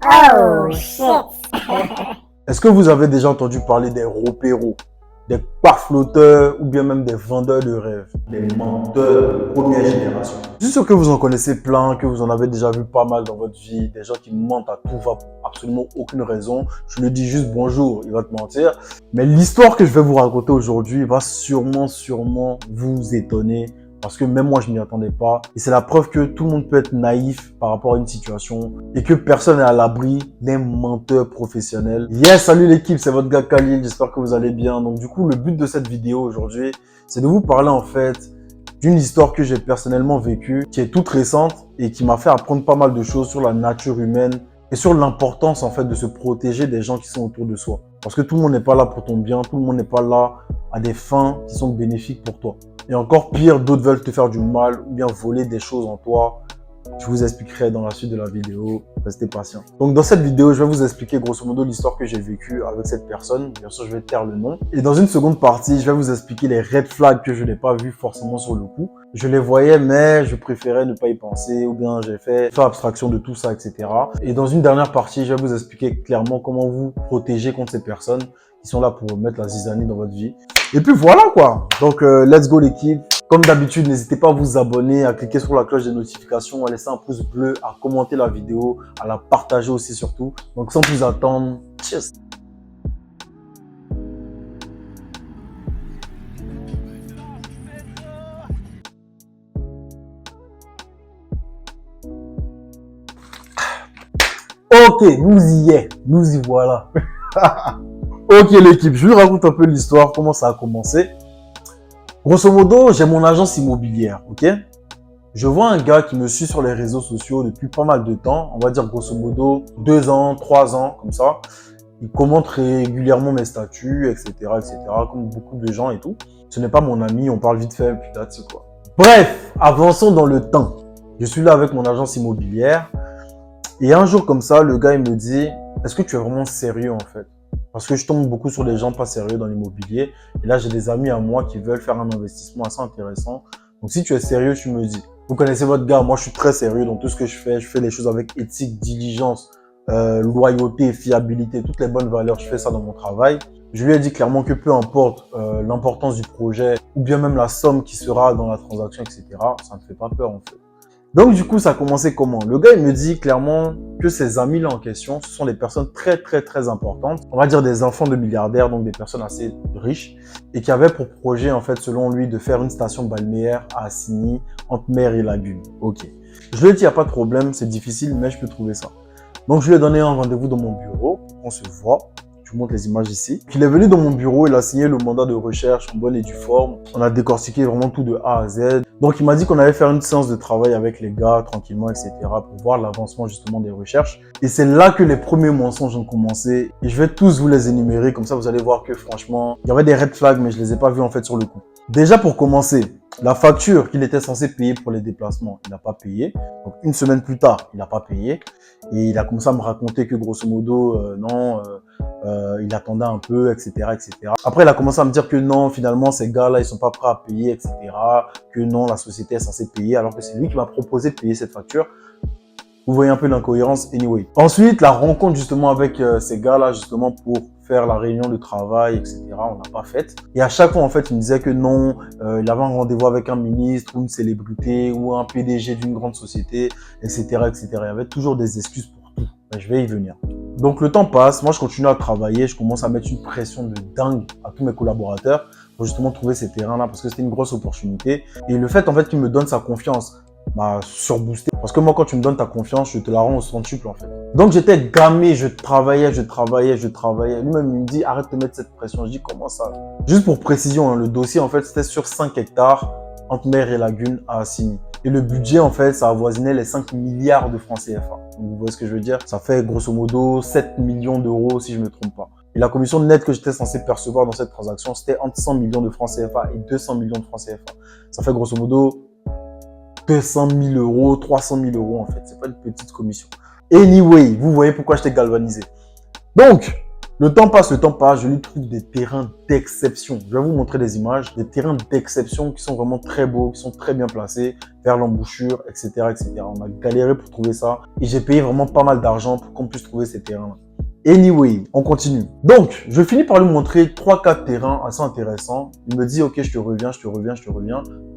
Oh shit. Est-ce que vous avez déjà entendu parler des ropéros, des pare-flotteurs ou bien même des vendeurs de rêves, des menteurs de première génération? Je suis sûr que vous en connaissez plein, que vous en avez déjà vu pas mal dans votre vie, des gens qui mentent à tout va pour absolument aucune raison. Je lui dis juste bonjour, il va te mentir. Mais l'histoire que je vais vous raconter aujourd'hui va sûrement vous étonner. Parce que même moi, je m'y attendais pas. Et c'est la preuve que tout le monde peut être naïf par rapport à une situation et que personne n'est à l'abri d'un menteur professionnel. Yes, salut l'équipe, c'est votre gars Khalil. J'espère que vous allez bien. Donc du coup, le but de cette vidéo aujourd'hui, c'est de vous parler en fait d'une histoire que j'ai personnellement vécue, qui est toute récente et qui m'a fait apprendre pas mal de choses sur la nature humaine et sur l'importance en fait de se protéger des gens qui sont autour de soi. Parce que tout le monde n'est pas là pour ton bien, tout le monde n'est pas là à des fins qui sont bénéfiques pour toi. Et encore pire, d'autres veulent te faire du mal ou bien voler des choses en toi. Je vous expliquerai dans la suite de la vidéo. Restez patient. Donc dans cette vidéo, je vais vous expliquer grosso modo l'histoire que j'ai vécue avec cette personne. Bien sûr, je vais taire le nom. Et dans une seconde partie, je vais vous expliquer les red flags que je n'ai pas vus forcément sur le coup. Je les voyais, mais je préférais ne pas y penser ou bien j'ai fait abstraction de tout ça, etc. Et dans une dernière partie, je vais vous expliquer clairement comment vous protéger contre ces personnes qui sont là pour mettre la zizanie dans votre vie. Et puis voilà quoi. Donc let's go l'équipe. Comme d'habitude, n'hésitez pas à vous abonner, à cliquer sur la cloche des notifications, à laisser un pouce bleu, à commenter la vidéo, à la partager aussi surtout. Donc sans plus attendre, cheers. Ok, nous y voilà. Ok l'équipe, je vous raconte un peu l'histoire, comment ça a commencé. Grosso modo, j'ai mon agence immobilière, ok? Je vois un gars qui me suit sur les réseaux sociaux depuis pas mal de temps, on va dire grosso modo 2 ans, 3 ans, comme ça. Il commente régulièrement mes statuts, etc., comme beaucoup de gens et tout. Ce n'est pas mon ami, on parle vite fait, puis là, tu sais quoi. Bref, avançons dans le temps. Je suis là avec mon agence immobilière. Et un jour comme ça, le gars, il me dit, est-ce que tu es vraiment sérieux en fait? Parce que je tombe beaucoup sur des gens pas sérieux dans l'immobilier. Et là, j'ai des amis à moi qui veulent faire un investissement assez intéressant. Donc, si tu es sérieux, tu me dis. Vous connaissez votre gars, moi je suis très sérieux dans tout ce que je fais les choses avec éthique, diligence, loyauté, fiabilité, toutes les bonnes valeurs, je fais ça dans mon travail. Je lui ai dit clairement que peu importe l'importance du projet ou bien même la somme qui sera dans la transaction, etc., ça ne fait pas peur en fait. Donc du coup, ça a commencé comment? Le gars, il me dit clairement que ses amis-là en question, ce sont des personnes très importantes. On va dire des enfants de milliardaires, donc des personnes assez riches, et qui avaient pour projet, en fait, selon lui, de faire une station balnéaire à Assigny, entre mer et lagune. Ok. Je lui ai dit, il n'y a pas de problème, c'est difficile, mais je peux trouver ça. Donc je lui ai donné un rendez-vous dans mon bureau, on se voit. Je vous montre les images ici. Il est venu dans mon bureau, il a signé le mandat de recherche en bonne et due forme. On a décortiqué vraiment tout de A à Z. Donc, il m'a dit qu'on allait faire une séance de travail avec les gars, tranquillement, etc. pour voir l'avancement justement des recherches. Et c'est là que les premiers mensonges ont commencé. Et je vais tous vous les énumérer. Comme ça, vous allez voir que franchement, il y avait des red flags, mais je les ai pas vus en fait sur le coup. Déjà, pour commencer, la facture qu'il était censé payer pour les déplacements, il n'a pas payé. Donc, une semaine plus tard, il n'a pas payé. Et il a commencé à me raconter que grosso modo, il attendait un peu, etc., etc. Après, il a commencé à me dire que non, finalement, ces gars-là, ils sont pas prêts à payer, etc. Que non, la société est censée payer, alors que c'est lui qui m'a proposé de payer cette facture. Vous voyez un peu l'incohérence, anyway. Ensuite, la rencontre justement avec ces gars-là, justement pour faire la réunion de travail, etc. On n'a pas faite. Et à chaque fois, en fait, il me disait que non, il avait un rendez-vous avec un ministre ou une célébrité ou un PDG d'une grande société, etc., etc. Il y avait toujours des excuses pour tout. Ben, je vais y venir. Donc le temps passe, moi je continue à travailler, je commence à mettre une pression de dingue à tous mes collaborateurs pour justement trouver ces terrains-là parce que c'était une grosse opportunité. Et le fait en fait qu'il me donne sa confiance m'a surboosté. Parce que moi quand tu me donnes ta confiance, je te la rends au centuple en fait. Donc j'étais gamé, je travaillais. Lui-même il me dit arrête de mettre cette pression. Je dis comment ça? Juste pour précision, hein, le dossier en fait c'était sur 5 hectares entre mer et lagune à Assigny. Et le budget, en fait, ça avoisinait les 5 milliards de francs CFA. Donc, vous voyez ce que je veux dire? Ça fait grosso modo 7 millions d'euros si je ne me trompe pas. Et la commission nette que j'étais censé percevoir dans cette transaction, c'était entre 100 millions de francs CFA et 200 millions de francs CFA. Ça fait grosso modo 200 000 euros, 300 000 euros en fait. C'est pas une petite commission. Anyway, vous voyez pourquoi j'étais galvanisé. Donc, le temps passe, je lui trouve des terrains d'exception. Je vais vous montrer des images, des terrains d'exception qui sont vraiment très beaux, qui sont très bien placés, vers l'embouchure, etc., etc. On a galéré pour trouver ça et j'ai payé vraiment pas mal d'argent pour qu'on puisse trouver ces terrains-là. Anyway, on continue. Donc, je finis par lui montrer 3-4 terrains assez intéressants. Il me dit, ok, je te reviens.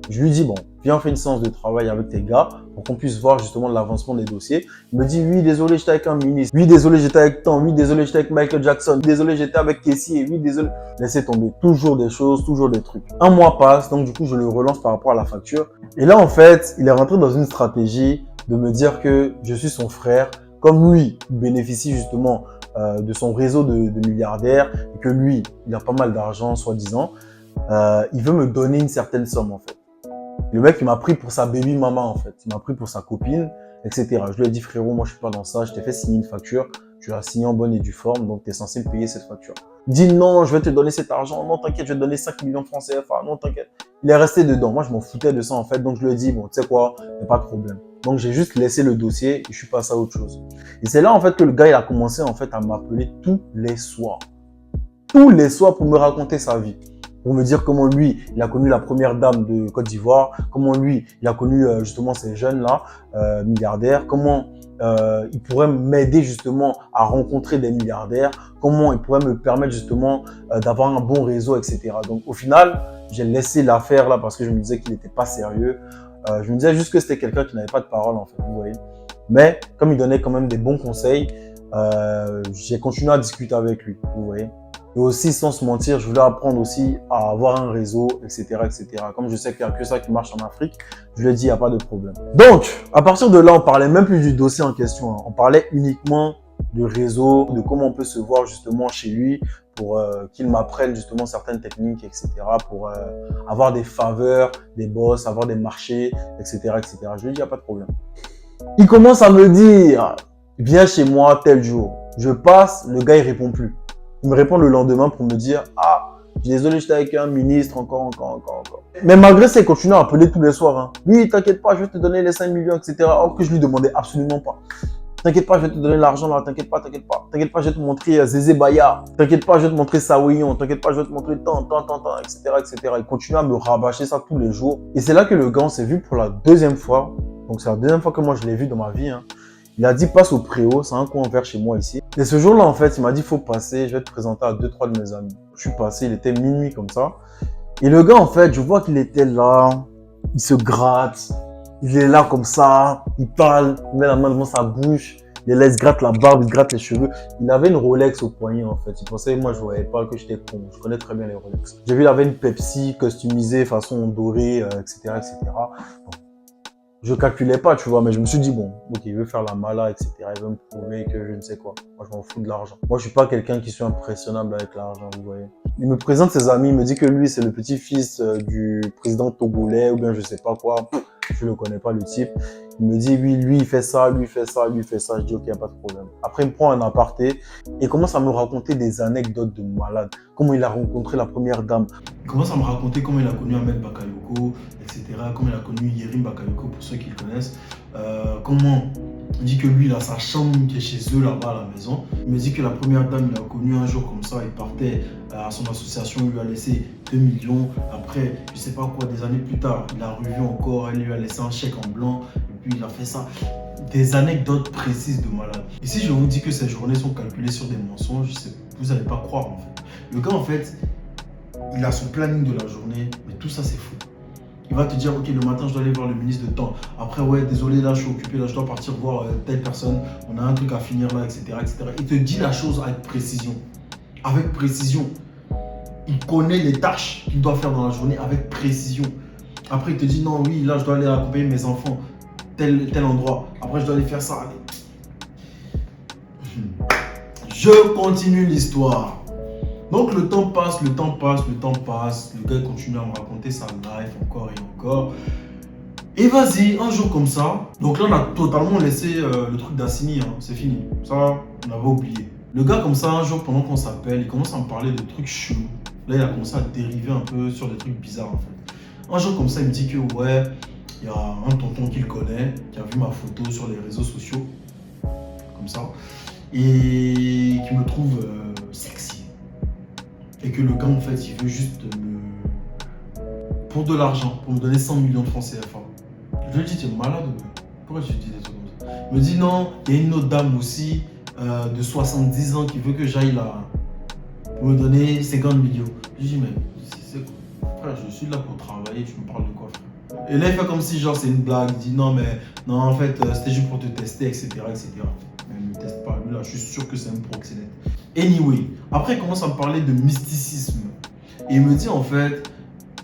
Je lui dis, bon, viens, on fait une séance de travail avec tes gars pour qu'on puisse voir justement l'avancement des dossiers. Il me dit, oui, désolé, j'étais avec un ministre. Oui, désolé, j'étais avec Tom. Oui, désolé, j'étais avec Michael Jackson. Désolé, j'étais avec Casey. Oui, désolé. Laissez tomber. Toujours des choses, toujours des trucs. Un mois passe, donc du coup, je le relance par rapport à la facture. Et là, en fait, il est rentré dans une stratégie de me dire que je suis son frère. Comme lui, il bénéficie justement de son réseau de milliardaires et que lui, il a pas mal d'argent, soi-disant, il veut me donner une certaine somme, en fait. Le mec, il m'a pris pour sa baby maman, en fait. Il m'a pris pour sa copine, etc. Je lui ai dit, frérot, moi, je suis pas dans ça. Je t'ai fait signer une facture. Tu l'as signée en bonne et due forme, donc tu es censé me payer cette facture. Il dit, non, je vais te donner cet argent. Non, t'inquiète, je vais te donner 5 millions de francs CFA. Non, t'inquiète. Il est resté dedans. Moi, je m'en foutais de ça, en fait. Donc, je lui ai dit, bon, tu sais quoi, il n'y a pas de problème. Donc, j'ai juste laissé le dossier et je suis passé à autre chose. Et c'est là, en fait, que le gars, il a commencé, en fait, à m'appeler tous les soirs. Tous les soirs pour me raconter sa vie. Pour me dire comment lui, il a connu la première dame de Côte d'Ivoire, comment lui, il a connu justement ces jeunes-là, milliardaires, comment il pourrait m'aider justement à rencontrer des milliardaires, comment il pourrait me permettre justement d'avoir un bon réseau, etc. Donc au final, j'ai laissé l'affaire là parce que je me disais qu'il n'était pas sérieux. Je me disais juste que c'était quelqu'un qui n'avait pas de parole en fait, vous voyez. Mais comme il donnait quand même des bons conseils, j'ai continué à discuter avec lui, vous voyez. Et aussi, sans se mentir, je voulais apprendre aussi à avoir un réseau, etc., etc. Comme je sais qu'il n'y a que ça qui marche en Afrique, je lui ai dit, il n'y a pas de problème. Donc, à partir de là, on parlait même plus du dossier en question. On parlait uniquement du réseau, de comment on peut se voir justement chez lui pour qu'il m'apprenne justement certaines techniques, etc. pour avoir des faveurs, des boss, avoir des marchés, etc., etc. Je lui ai dit, il n'y a pas de problème. Il commence à me dire, viens chez moi tel jour. Je passe, le gars, il répond plus. Il me répond le lendemain pour me dire « Ah, désolé, j'étais avec un ministre, encore. » Mais malgré ça, il continue à appeler tous les soirs. Hein. Oui, t'inquiète pas, je vais te donner les 5 millions, etc. Or que je lui demandais absolument pas. T'inquiète pas, je vais te donner l'argent là, t'inquiète pas. T'inquiète pas, je vais te montrer Zézé Baya. T'inquiète pas, je vais te montrer Saouillon. T'inquiète pas, je vais te montrer tant, etc., etc. Il continue à me rabâcher ça tous les jours. Et c'est là que le gars, on s'est vu pour la deuxième fois. Donc c'est la deuxième fois que moi je l'ai vu dans ma vie. Hein. Il a dit, passe au préau, c'est un coin vert chez moi ici. Et ce jour-là, en fait, il m'a dit, faut passer, je vais te présenter à 2-3 de mes amis. Je suis passé, il était minuit comme ça. Et le gars, en fait, je vois qu'il était là, il se gratte, il est là comme ça, il parle, il met la main devant sa bouche, il laisse gratte la barbe, il gratte les cheveux. Il avait une Rolex au poignet, en fait. Il pensait, moi, je voyais pas que j'étais con. Je connais très bien les Rolex. J'ai vu, il avait une Pepsi customisée, façon dorée, etc., etc. Bon. Je calculais pas, tu vois, mais je me suis dit, bon, ok, il veut faire la mala, etc. Il veut me prouver que je ne sais quoi. Moi, je m'en fous de l'argent. Moi, je suis pas quelqu'un qui suis impressionnable avec l'argent, vous voyez. Il me présente ses amis, il me dit que lui, c'est le petit-fils du président togolais, ou bien je sais pas quoi. Je le connais pas, le type. Il me dit, oui, lui, il fait ça, lui, il fait ça, lui, il fait ça. Je dis, ok, pas de problème. Après, il me prend un aparté et commence à me raconter des anecdotes de malade. Comment il a rencontré la première dame. Il commence à me raconter comment il a connu Ahmed Bakayoko, etc. Comment il a connu Yerim Bakayoko, pour ceux qui le connaissent. Comment il dit que lui, il a sa chambre qui est chez eux là-bas à la maison. Il me dit que la première dame, il a connu un jour comme ça. Il partait à son association, il lui a laissé 2 millions. Après, je sais pas quoi, des années plus tard, il a revu encore, elle lui a laissé un chèque en blanc. Et puis, il a fait ça. Des anecdotes précises de malade. Et si je vous dis que ces journées sont calculées sur des mensonges, vous n'allez pas croire en fait. Le gars, en fait, il a son planning de la journée, mais tout ça, c'est fou. Il va te dire, ok, le matin, je dois aller voir le ministre de temps. Après, ouais, désolé, là, je suis occupé, là, je dois partir voir telle personne. On a un truc à finir là, etc., etc. Il te dit la chose avec précision. Avec précision. Il connaît les tâches qu'il doit faire dans la journée avec précision. Après, il te dit, non, oui, là, je dois aller accompagner mes enfants, tel endroit. Après, je dois aller faire ça. Je continue l'histoire. Donc le temps passe. Le gars continue à me raconter sa life encore et encore. Et vas-y, un jour comme ça. Donc là, on a totalement laissé le truc d'Assini. Hein. C'est fini. Ça, on avait oublié. Le gars comme ça, un jour, pendant qu'on s'appelle, il commence à me parler de trucs chelous. Là, il a commencé à dériver un peu sur des trucs bizarres en fait. Un jour comme ça, il me dit que ouais, il y a un tonton qu'il connaît, qui a vu ma photo sur les réseaux sociaux. Comme ça. Et qui me trouve sexy. et que le gars, en fait, il veut juste me... pour de l'argent, pour me donner 100 millions de francs CFA. Je lui dis, tu es malade ou quoi? Pourquoi tu dis des trucs comme ça? Il me dit, non, il y a une autre dame aussi, de 70 ans, qui veut que j'aille là, pour me donner 50 millions. Je lui dis, mais c'est quoi? Frère, je suis là pour travailler, tu me parles de quoi, frère? Et là, il fait comme si, genre, c'est une blague. Il dit, non, mais, non, en fait, c'était juste pour te tester, etc., etc. Mais il ne me teste pas. Lui, là, je suis sûr que c'est un proxénète. Anyway, après, il commence à me parler de mysticisme. Et il me dit, en fait,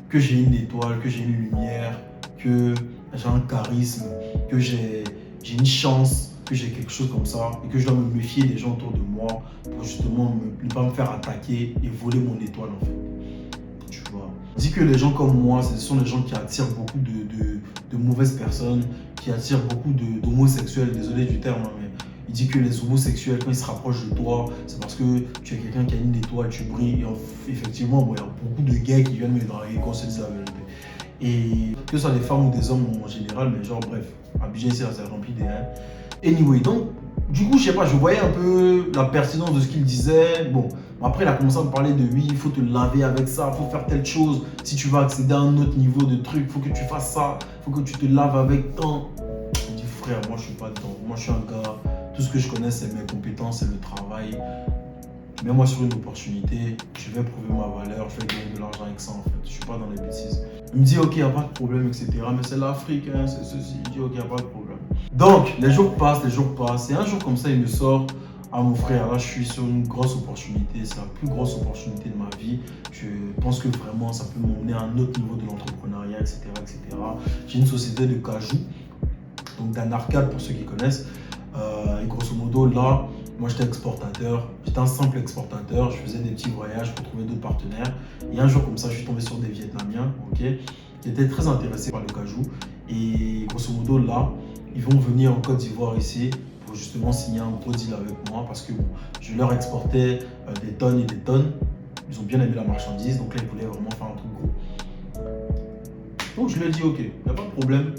que j'ai une étoile, que j'ai une lumière, que j'ai un charisme, que j'ai une chance, que j'ai quelque chose comme ça, et que je dois me méfier des gens autour de moi pour justement ne pas me faire attaquer et voler mon étoile, en fait. Tu vois. Il dit que les gens comme moi, ce sont les gens qui attirent beaucoup de mauvaises personnes, qui attirent beaucoup d'homosexuels, désolé du terme, mais il dit que les homosexuels, quand ils se rapprochent de toi, c'est parce que tu es quelqu'un qui a une étoile, tu brilles. Et effectivement, bon, il y a beaucoup de gars qui viennent me draguer quand se disent la vérité. Et que ce soit des femmes ou des hommes en général, mais genre bref, Abidjan ici, c'est rempli des haines. Anyway, donc, du coup, je sais pas, je voyais un peu la pertinence de ce qu'il disait. Bon, après, il a commencé à me parler de oui, il faut te laver avec ça, il faut faire telle chose. Si tu veux accéder à un autre niveau de truc, il faut que tu fasses ça, il faut que tu te laves avec tant. Je me dis, frère, moi, je suis pas dedans. Moi, je suis un gars, tout ce que je connais, c'est mes compétences, c'est le travail. Mets-moi sur une opportunité, je vais prouver ma valeur, je vais gagner de l'argent avec ça, en fait. Je suis pas dans les bêtises. Il me dit, ok, il n'y a pas de problème, etc. Mais c'est l'Afrique, hein, c'est ceci. Il dit, ok, il n'y a pas de problème. Donc, les jours passent. Et un jour comme ça, il me sort, ah mon frère, là, je suis sur une grosse opportunité. C'est la plus grosse opportunité de ma vie. Je pense que vraiment, ça peut m'emmener à un autre niveau de l'entrepreneuriat, etc., etc. J'ai une société de cajou, donc d'un arcade pour ceux qui connaissent. Et grosso modo, là, moi j'étais exportateur, j'étais un simple exportateur, je faisais des petits voyages pour trouver d'autres partenaires. Et un jour comme ça, je suis tombé sur des Vietnamiens, ok, qui étaient très intéressés par le cajou. Et grosso modo, là, ils vont venir en Côte d'Ivoire ici pour justement signer un gros deal avec moi parce que bon, je leur exportais des tonnes et des tonnes. Ils ont bien aimé la marchandise, donc là, ils voulaient vraiment faire un truc gros. Donc je lui ai dit, ok, il n'y a pas de problème.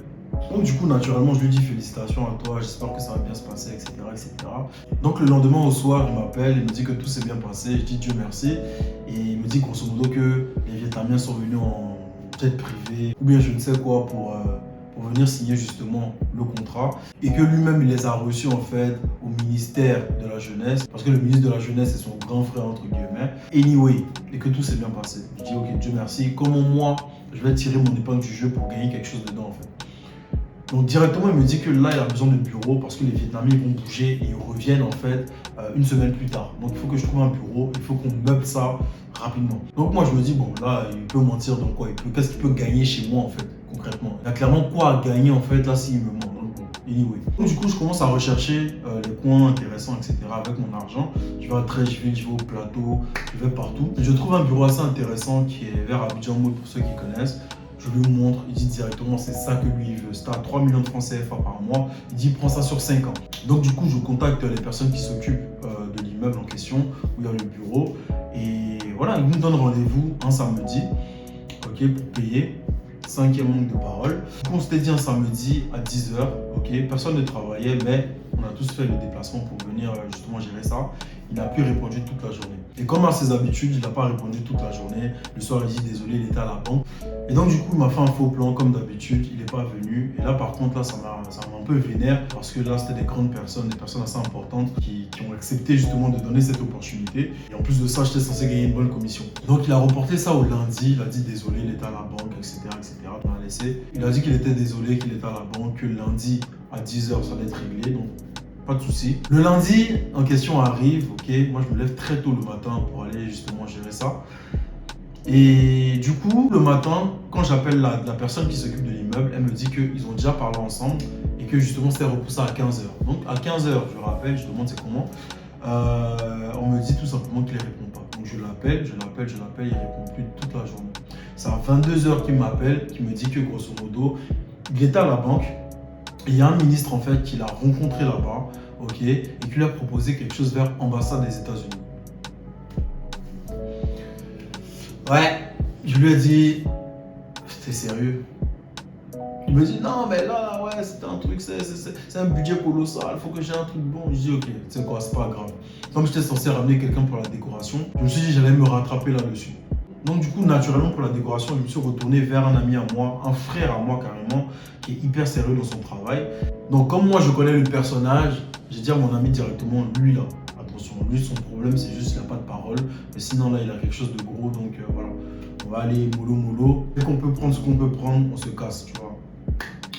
Donc du coup, naturellement, je lui dis félicitations à toi, j'espère que ça va bien se passer, etc., etc. Donc le lendemain au soir, il m'appelle, il me dit que tout s'est bien passé, je dis Dieu merci. Et il me dit grosso modo que les Vietnamiens sont venus en jet privé, ou bien je ne sais quoi, pour venir signer justement le contrat. Et que lui-même, il les a reçus en fait au ministère de la Jeunesse, parce que le ministre de la Jeunesse, c'est son grand frère, entre guillemets. Anyway, et que tout s'est bien passé. Je dis ok, Dieu merci, comment moi, je vais tirer mon épingle du jeu pour gagner quelque chose dedans en fait. Donc directement, il me dit que là, il a besoin de bureau parce que les Vietnamiens vont bouger et ils reviennent en fait une semaine plus tard. Donc il faut que je trouve un bureau, il faut qu'on meuble ça rapidement. Donc moi, je me dis, bon, là, il peut mentir dans quoi? Qu'est-ce qu'il peut gagner chez moi en fait, concrètement? Il a clairement quoi à gagner en fait là s'il me ment. Anyway. Donc du coup, je commence à rechercher les coins intéressants, etc. avec mon argent. Je vais à Trècheville, je vais au plateau, je vais partout. Et je trouve un bureau assez intéressant qui est vers Abidjan Mall pour ceux qui connaissent. Je lui montre, il dit directement c'est ça que lui il veut. C'est à 3 millions de francs CFA par mois. Il dit prends ça sur 5 ans. Donc du coup, je contacte les personnes qui s'occupent de l'immeuble en question, où il y a le bureau. Et voilà, il nous donne rendez-vous un samedi, ok, pour payer. 5e manque de parole. Du coup, on s'était dit un samedi à 10h, ok, personne ne travaillait, mais on a tous fait le déplacement pour venir justement gérer ça. Il n'a plus répondu toute la journée. Et comme à ses habitudes, il n'a pas répondu toute la journée. Le soir, il dit désolé, il était à la banque. Et donc, du coup, il m'a fait un faux plan comme d'habitude. Il n'est pas venu. Et là, par contre, là, ça m'a un peu vénère parce que là, c'était des grandes personnes, des personnes assez importantes qui ont accepté justement de donner cette opportunité. Et en plus de ça, j'étais censé gagner une bonne commission. Donc, il a reporté ça au lundi. Il a dit désolé, il était à la banque, etc., etc. On a laissé. Il a dit qu'il était désolé, qu'il était à la banque, que lundi à 10h, ça allait être réglé. Donc, pas de souci. Le lundi en question arrive, ok. Moi, je me lève très tôt le matin pour aller justement gérer ça. Et du coup, le matin, quand j'appelle la personne qui s'occupe de l'immeuble, elle me dit qu'ils ont déjà parlé ensemble et que justement c'était repoussé à 15h. Donc à 15h, je rappelle, je demande c'est comment. On me dit tout simplement qu'il ne répond pas. Donc je l'appelle, il ne répond plus toute la journée. C'est à 22h qu'il m'appelle, qui me dit que grosso modo, il était à la banque. Et il y a un ministre en fait qui l'a rencontré là-bas, ok, et qui lui a proposé quelque chose vers l'ambassade des États-Unis. Ouais, je lui ai dit, t'es sérieux? Il me dit non, mais là ouais, c'est un truc, c'est un budget colossal, il faut que j'ai un truc bon. Je dis ok, c'est quoi, c'est pas grave. Comme j'étais censé ramener quelqu'un pour la décoration, je me suis dit j'allais me rattraper là-dessus. Donc du coup, naturellement, pour la décoration, je me suis retourné vers un ami à moi, un frère à moi carrément, qui est hyper sérieux dans son travail. Donc comme moi, je connais le personnage, j'ai dit à mon ami directement, lui là, attention, lui son problème c'est juste qu'il n'a pas de parole, mais sinon là, il a quelque chose de gros, donc voilà. On va aller mollo mollo. Dès qu'on peut prendre ce qu'on peut prendre, on se casse, tu vois.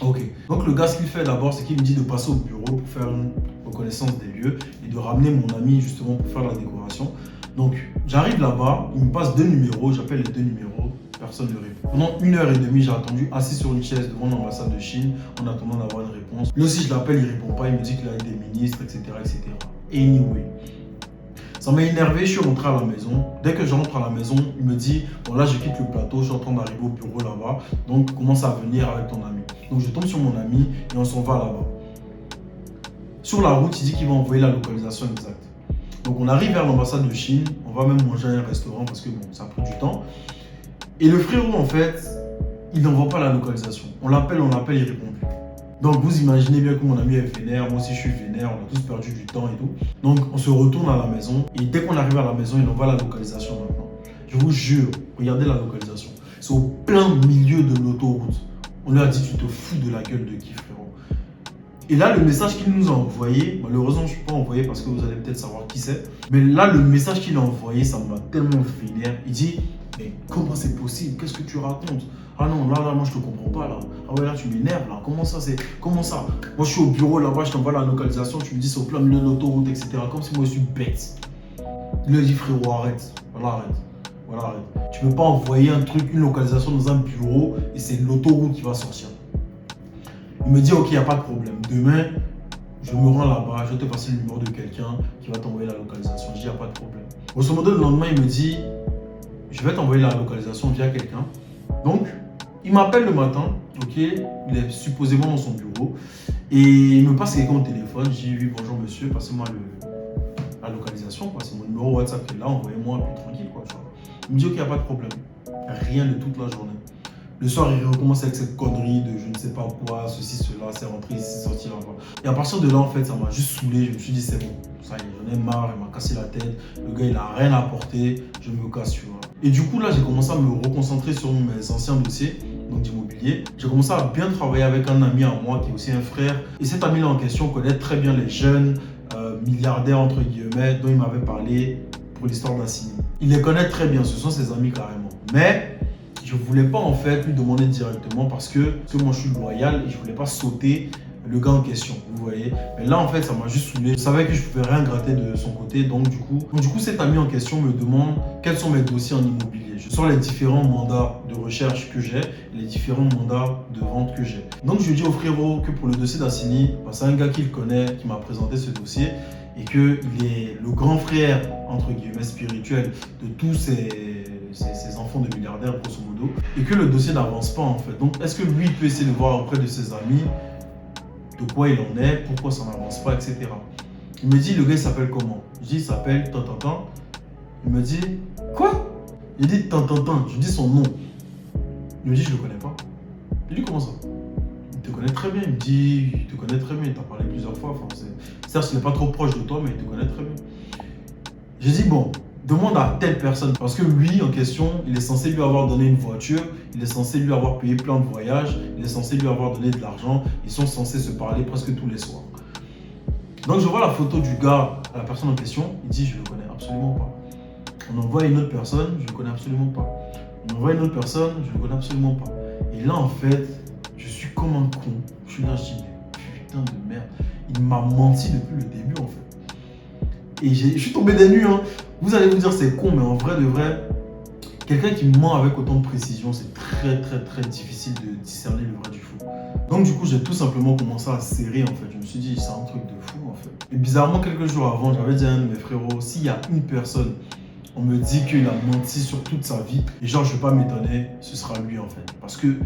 Ok. Donc le gars, ce qu'il fait d'abord, c'est qu'il me dit de passer au bureau pour faire une reconnaissance des lieux et de ramener mon ami justement pour faire la décoration. Donc j'arrive là-bas, il me passe 2 numéros, j'appelle les 2 numéros, personne ne répond. Pendant 1h30, j'ai attendu assis sur une chaise devant l'ambassade de Chine en attendant d'avoir une réponse. Lui aussi, je l'appelle, il répond pas, il me dit qu'il a des ministres, etc., etc. Anyway. Ça m'a énervé, je suis rentré à la maison. Dès que je rentre à la maison, il me dit bon là je quitte le plateau, je suis en train d'arriver au bureau là-bas, donc commence à venir avec ton ami. Donc je tombe sur mon ami et on s'en va là-bas. Sur la route, il dit qu'il va envoyer la localisation exacte. Donc on arrive vers l'ambassade de Chine, on va même manger à un restaurant parce que bon, ça a pris du temps. Et le frérot en fait, il n'envoie pas la localisation. On l'appelle, il répond plus. Donc vous imaginez bien que mon ami est vénère, moi aussi je suis vénère, on a tous perdu du temps et tout. Donc on se retourne à la maison et dès qu'on arrive à la maison, il envoie la localisation maintenant. Je vous jure, regardez la localisation. C'est au plein milieu de l'autoroute. On lui a dit tu te fous de la gueule de qui, frérot. Et là le message qu'il nous a envoyé, malheureusement je ne peux pas envoyer parce que vous allez peut-être savoir qui c'est. Mais là le message qu'il a envoyé, ça m'a tellement vénère. Il dit mais comment c'est possible? Qu'est-ce que tu racontes? Ah non, là, moi je te comprends pas là. Ah ouais, là tu m'énerves là. Comment ça? Moi je suis au bureau là-bas, je t'envoie la localisation, tu me dis c'est au plein milieu de l'autoroute, etc. Comme si moi je suis bête. Il lui a dit frérot, arrête. Voilà, arrête. Tu peux pas envoyer un truc, une localisation dans un bureau et c'est l'autoroute qui va sortir. Il me dit ok, il n'y a pas de problème. Demain, je me rends là-bas, je vais te passer le numéro de quelqu'un qui va t'envoyer la localisation. Je dis il n'y a pas de problème. Grosso modo, le lendemain, il me dit je vais t'envoyer la localisation via quelqu'un. Donc, il m'appelle le matin, ok, il est supposément dans son bureau et il me passe quelqu'un au téléphone. Je dis oui, bonjour monsieur, passez-moi la localisation, quoi. C'est mon numéro WhatsApp qui est là, envoyez-moi plus tranquille, quoi. Il me dit ok, il n'y a pas de problème. Rien de toute la journée. Le soir, il recommence avec cette connerie de je ne sais pas quoi, ceci, cela, c'est rentré ici, c'est sorti là-bas. Et à partir de là, en fait, ça m'a juste saoulé. Je me suis dit c'est bon, ça y est, j'en ai marre, il m'a cassé la tête. Le gars, il a rien apporté, je me casse, tu vois. Et du coup, là, j'ai commencé à me reconcentrer sur mes anciens dossiers, donc d'immobilier. J'ai commencé à bien travailler avec un ami à moi qui est aussi un frère. Et cet ami-là en question connaît très bien les jeunes milliardaires, entre guillemets, dont il m'avait parlé pour l'histoire d'Assini. Il les connaît très bien, ce sont ses amis carrément. Mais je ne voulais pas en fait lui demander directement parce que moi je suis loyal et je ne voulais pas sauter le gars en question, vous voyez. Mais là en fait ça m'a juste saoulé. Je savais que je ne pouvais rien gratter de son côté, donc du coup cet ami en question me demande quels sont mes dossiers en immobilier. Je sors les différents mandats de recherche que j'ai, les différents mandats de vente que j'ai. Donc je lui dis au frérot que pour le dossier d'Assini, c'est un gars qu'il connaît qui m'a présenté ce dossier et qu'il est le grand frère entre guillemets spirituel de tous ces enfants de milliardaires grosso modo, et que le dossier n'avance pas en fait. Donc est-ce que lui peut essayer de voir auprès de ses amis de quoi il en est, pourquoi ça n'avance pas, etc. Il me dit le gars il s'appelle comment? Je dis il s'appelle tant. Il me dit quoi? Il dit tant. Je dis son nom. Il me dit je le connais pas. Je lui dis comment ça? Il te connaît très bien. Il me dit il te connaît très bien, il t'a parlé plusieurs fois. Enfin, certes il n'est pas trop proche de toi mais il te connaît très bien. J'ai dit bon, demande à telle personne, parce que lui en question, il est censé lui avoir donné une voiture, il est censé lui avoir payé plein de voyages, il est censé lui avoir donné de l'argent, ils sont censés se parler presque tous les soirs. Donc je vois la photo du gars, la personne en question, il dit je le connais absolument pas. On envoie une autre personne, je le connais absolument pas. On envoie une autre personne, je le connais absolument pas. Et là en fait, je suis comme un con. Je suis là, je dis mais putain de merde, il m'a menti depuis le début en fait. Et je suis tombé des nues, hein. Vous allez vous dire c'est con, mais en vrai de vrai, quelqu'un qui ment avec autant de précision, c'est très difficile de discerner le vrai du faux. Donc du coup, j'ai tout simplement commencé à serrer en fait. Je me suis dit, c'est un truc de fou en fait. Et bizarrement, quelques jours avant, j'avais dit à un de mes frérots, s'il y a une personne, on me dit qu'il a menti sur toute sa vie, et genre je vais pas m'étonner, ce sera lui en fait. Parce que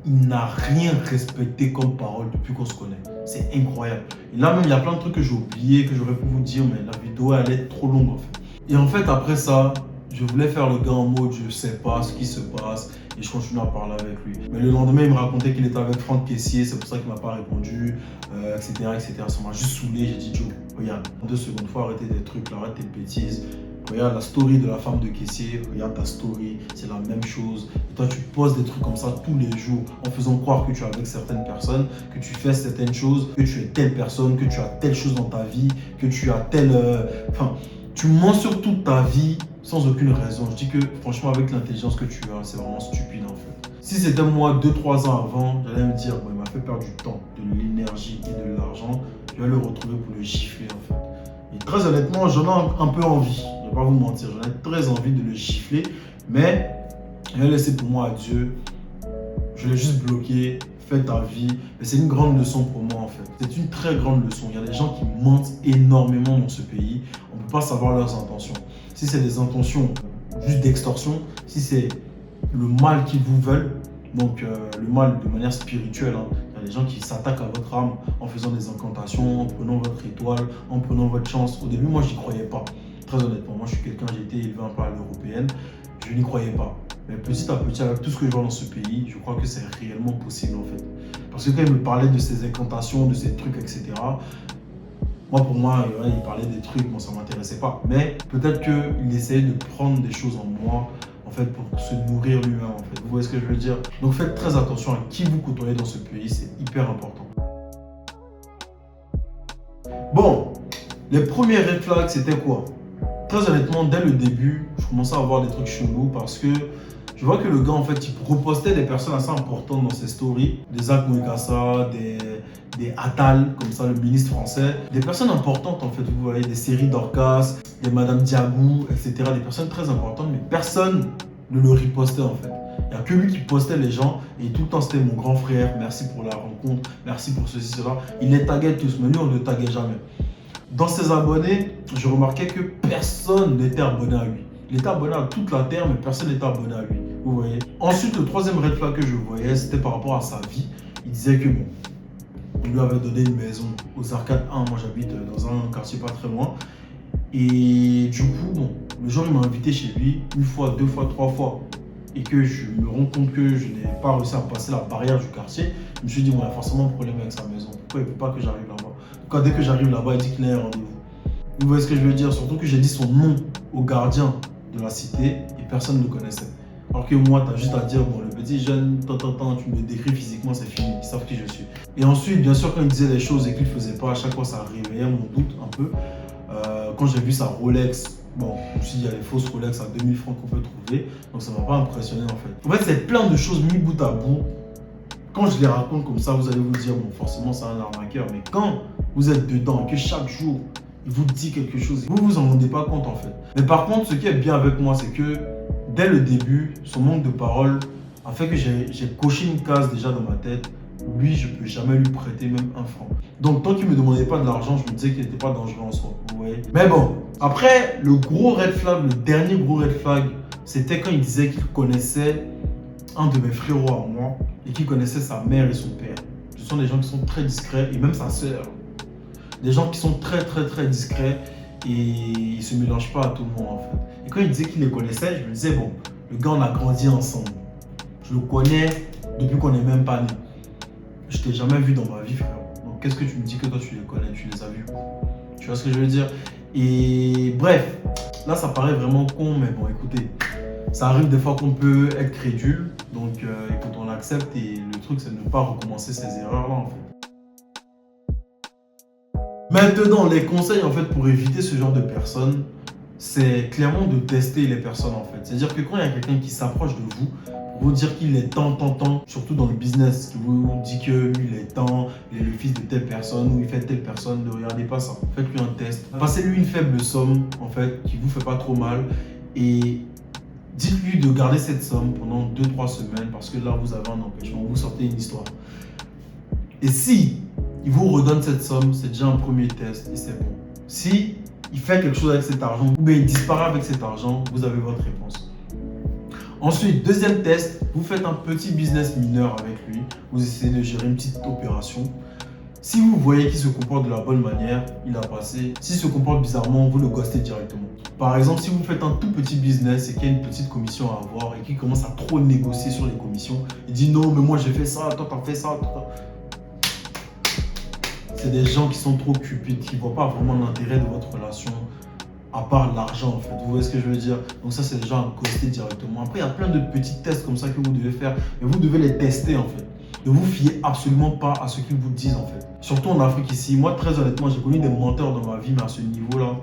il n'a rien respecté comme parole depuis qu'on se connaît. C'est incroyable. Et là même, il y a plein de trucs que j'ai oubliés, que j'aurais pu vous dire, mais la vidéo elle est trop longue en fait. Et en fait, après ça, Je voulais faire le gars en mode je sais pas ce qui se passe et je continue à parler avec lui. Mais le lendemain, il me racontait qu'il était avec Franck Caissier, c'est pour ça qu'il m'a pas répondu, etc., etc. Ça m'a juste saoulé. J'ai dit Joe, regarde, en 2 secondes, faut arrêter des trucs, là, arrête tes bêtises. Regarde la story de la femme de caissier, regarde ta story, c'est la même chose. Et toi, tu poses des trucs comme ça tous les jours en faisant croire que tu es avec certaines personnes, que tu fais certaines choses, que tu es telle personne, que tu as telle chose dans ta vie, que tu as telle... Enfin, tu mens sur toute ta vie sans aucune raison. Je dis que franchement, avec l'intelligence que tu as, c'est vraiment stupide en fait. Si c'était moi 2-3 ans avant, j'allais me dire, bon, il m'a fait perdre du temps, de l'énergie et de l'argent. Je vais le retrouver pour le gifler en fait. Et très honnêtement, j'en ai un peu envie. Je ne vais pas vous mentir, j'en ai très envie de le gifler. Mais je vais laisser pour moi à Dieu. Je l'ai juste bloqué. Fais ta vie. Mais c'est une grande leçon pour moi en fait. C'est une très grande leçon. Il y a des gens qui mentent énormément dans ce pays. On ne peut pas savoir leurs intentions. Si c'est des intentions juste d'extorsion, si c'est le mal qu'ils vous veulent, donc le mal de manière spirituelle, hein. Il y a des gens qui s'attaquent à votre âme en faisant des incantations, en prenant votre étoile, en prenant votre chance. Au début, moi, je n'y croyais pas. Très honnêtement, moi, je suis quelqu'un, j'ai été élevé un peu à l'européenne. Je n'y croyais pas. Mais petit à petit, avec tout ce que je vois dans ce pays, je crois que c'est réellement possible en fait. Parce que quand il me parlait de ces incantations, de ces trucs, etc., moi, pour moi, il parlait des trucs, moi, ça ne m'intéressait pas. Mais peut-être qu'il essayait de prendre des choses en moi, en fait, pour se nourrir lui-même, en fait. Vous voyez ce que je veux dire? Donc, faites très attention à qui vous côtoyez dans ce pays, c'est hyper important. Bon, les premiers red flags, c'était quoi? Très honnêtement, dès le début, je commençais à avoir des trucs chelous parce que je vois que le gars, en fait, il repostait des personnes assez importantes dans ses stories. Des Zach Moukassa, des Attal, comme ça, le ministre français. Des personnes importantes, en fait, vous voyez, des séries Dorcas, des Madame Diagou, etc. Des personnes très importantes, mais personne ne le ripostait, en fait. Il n'y a que lui qui postait les gens et tout le temps, c'était mon grand frère, merci pour la rencontre, merci pour ceci, cela. Il les taguait tous, mais lui, on ne le taguait jamais. Dans ses abonnés, je remarquais que personne n'était abonné à lui. Il était abonné à toute la terre, mais personne n'était abonné à lui. Vous voyez. Ensuite, le troisième red flag que je voyais, c'était par rapport à sa vie. Il disait que bon, on lui avait donné une maison aux Arcades 1. Moi, j'habite dans un quartier pas très loin. Et du coup, bon, le jour, il m'a invité chez lui 1 fois, 2 fois, 3 fois. Et que je me rends compte que je n'ai pas réussi à passer la barrière du quartier. Je me suis dit, bon, il y a forcément un problème avec sa maison. Pourquoi il ne veut pas que j'arrive là-bas? Quand dès que j'arrive là-bas, il dit qu'il a un rendez-vous. Vous voyez ce que je veux dire? Surtout que j'ai dit son nom au gardien de la cité et personne ne le connaissait. Alors que moi, tu as juste à dire, bon, le petit jeune, tu me décris physiquement, c'est fini, ils savent qui je suis. Et ensuite, bien sûr, quand il disait des choses et qu'il ne faisait pas, à chaque fois, ça réveillait mon doute un peu. Quand j'ai vu sa Rolex, bon, je me suis dit, il y a les fausses Rolex à 2000 francs qu'on peut trouver, donc ça ne m'a pas impressionné en fait. En fait, c'est plein de choses mis bout à bout. Quand je les raconte comme ça, vous allez vous dire, bon, forcément, c'est un arnaqueur, mais quand vous êtes dedans et que chaque jour, il vous dit quelque chose, vous vous en rendez pas compte en fait. Mais par contre, ce qui est bien avec moi, c'est que dès le début, son manque de parole a fait que j'ai coché une case déjà dans ma tête. Lui, je ne peux jamais lui prêter même 1 franc. Donc, tant qu'il ne me demandait pas de l'argent, je me disais qu'il n'était pas dangereux en soi. Vous voyez. Mais bon, après, le gros red flag, le dernier gros red flag, c'était quand il disait qu'il connaissait un de mes frérots à moi et qu'il connaissait sa mère et son père. Ce sont des gens qui sont très discrets et même sa sœur. Des gens qui sont très discrets et ils ne se mélangent pas à tout le monde en fait. Et quand il disait qu'il les connaissait, je me disais, bon, le gars, on a grandi ensemble. Je le connais depuis qu'on n'est même pas né. Je t'ai jamais vu dans ma vie, frère. Donc, qu'est-ce que tu me dis que toi, tu les connais, tu les as vus? Tu vois ce que je veux dire? Et bref, là, ça paraît vraiment con, mais bon, écoutez, ça arrive des fois qu'on peut être crédule. Donc, écoute, on l'accepte et le truc, c'est de ne pas recommencer ces erreurs-là, en fait. Maintenant, les conseils, en fait, pour éviter ce genre de personnes, c'est clairement de tester les personnes, en fait. C'est-à-dire que quand il y a quelqu'un qui s'approche de vous, vous dire qu'il est temps, surtout dans le business, qui vous dit que lui, il est temps, il est le fils de telle personne ou il fait telle personne, ne regardez pas ça. Faites-lui un test. Passez-lui une faible somme, en fait, qui vous fait pas trop mal et dites-lui de garder cette somme pendant 2-3 semaines parce que là, vous avez un empêchement, vous sortez une histoire. Et si il vous redonne cette somme, c'est déjà un premier test et c'est bon. Si il fait quelque chose avec cet argent ou bien il disparaît avec cet argent, vous avez votre réponse. Ensuite, deuxième test, vous faites un petit business mineur avec lui. Vous essayez de gérer une petite opération. Si vous voyez qu'il se comporte de la bonne manière, il a passé. S'il se comporte bizarrement, vous le ghostez directement. Par exemple, si vous faites un tout petit business et qu'il y a une petite commission à avoir et qu'il commence à trop négocier sur les commissions, il dit non, mais moi j'ai fait ça, toi t'as fait ça. C'est des gens qui sont trop cupides, qui ne voient pas vraiment l'intérêt de votre relation, à part l'argent en fait. Vous voyez ce que je veux dire? Donc ça, c'est des gens à ghoster directement. Après, il y a plein de petits tests comme ça que vous devez faire, mais vous devez les tester en fait. Ne vous fiez absolument pas à ce qu'ils vous disent en fait. Surtout en Afrique ici. Moi, très honnêtement, j'ai connu des menteurs dans ma vie, mais à ce niveau-là,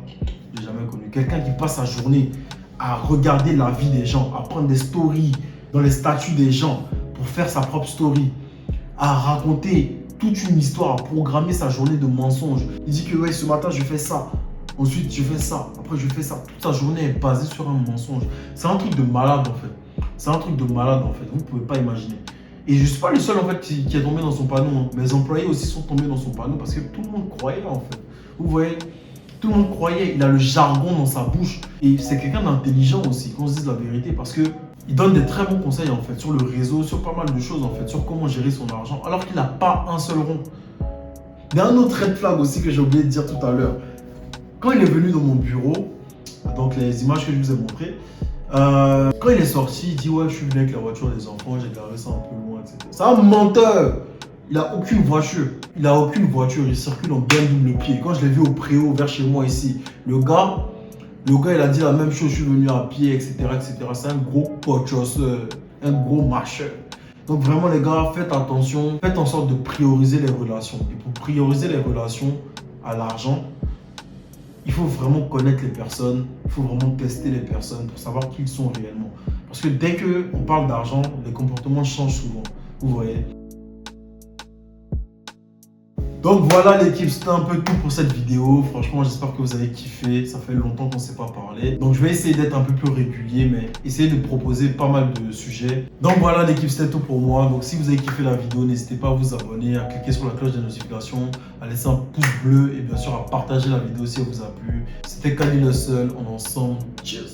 je n'ai jamais connu. Quelqu'un qui passe sa journée à regarder la vie des gens, à prendre des stories dans les statuts des gens pour faire sa propre story, à raconter toute une histoire, à programmer sa journée de mensonges. Il dit que ouais, ce matin, je fais ça. Ensuite, je fais ça. Après, je fais ça. Toute sa journée est basée sur un mensonge. C'est un truc de malade en fait. C'est un truc de malade en fait. Vous ne pouvez pas imaginer. Et je ne suis pas le seul en fait qui est tombé dans son panneau. Hein. Mes employés aussi sont tombés dans son panneau parce que tout le monde croyait en fait. Vous voyez, tout le monde croyait. Il a le jargon dans sa bouche. Et c'est quelqu'un d'intelligent aussi, qu'on se dise la vérité, parce que il donne des très bons conseils en fait sur le réseau, sur pas mal de choses en fait, sur comment gérer son argent, alors qu'il n'a pas un seul rond. Il y a un autre red flag aussi que j'ai oublié de dire tout à l'heure. Quand il est venu dans mon bureau, donc les images que je vous ai montrées, quand il est sorti, il dit ouais, je suis venu avec la voiture des enfants, j'ai garé ça un peu loin, etc. C'est un menteur. Il n'a aucune voiture. Il a aucune voiture. Il circule en bien double pied. Quand je l'ai vu au préau vers chez moi ici, le gars, il a dit la même chose. Je suis venu à pied, etc., etc. C'est un gros cochosseur, un gros marcheur. Donc vraiment les gars, faites attention. Faites en sorte de prioriser les relations. Et pour prioriser les relations à l'argent, il faut vraiment connaître les personnes, il faut vraiment tester les personnes pour savoir qui ils sont réellement. Parce que dès qu'on parle d'argent, les comportements changent souvent. Vous voyez. Donc voilà l'équipe, c'était un peu tout pour cette vidéo. Franchement, j'espère que vous avez kiffé. Ça fait longtemps qu'on ne s'est pas parlé. Donc je vais essayer d'être un peu plus régulier, mais essayer de proposer pas mal de sujets. Donc voilà l'équipe, c'était tout pour moi. Donc si vous avez kiffé la vidéo, n'hésitez pas à vous abonner, à cliquer sur la cloche des notifications, à laisser un pouce bleu et bien sûr à partager la vidéo si elle vous a plu. C'était Kali le seul, on est ensemble. Cheers.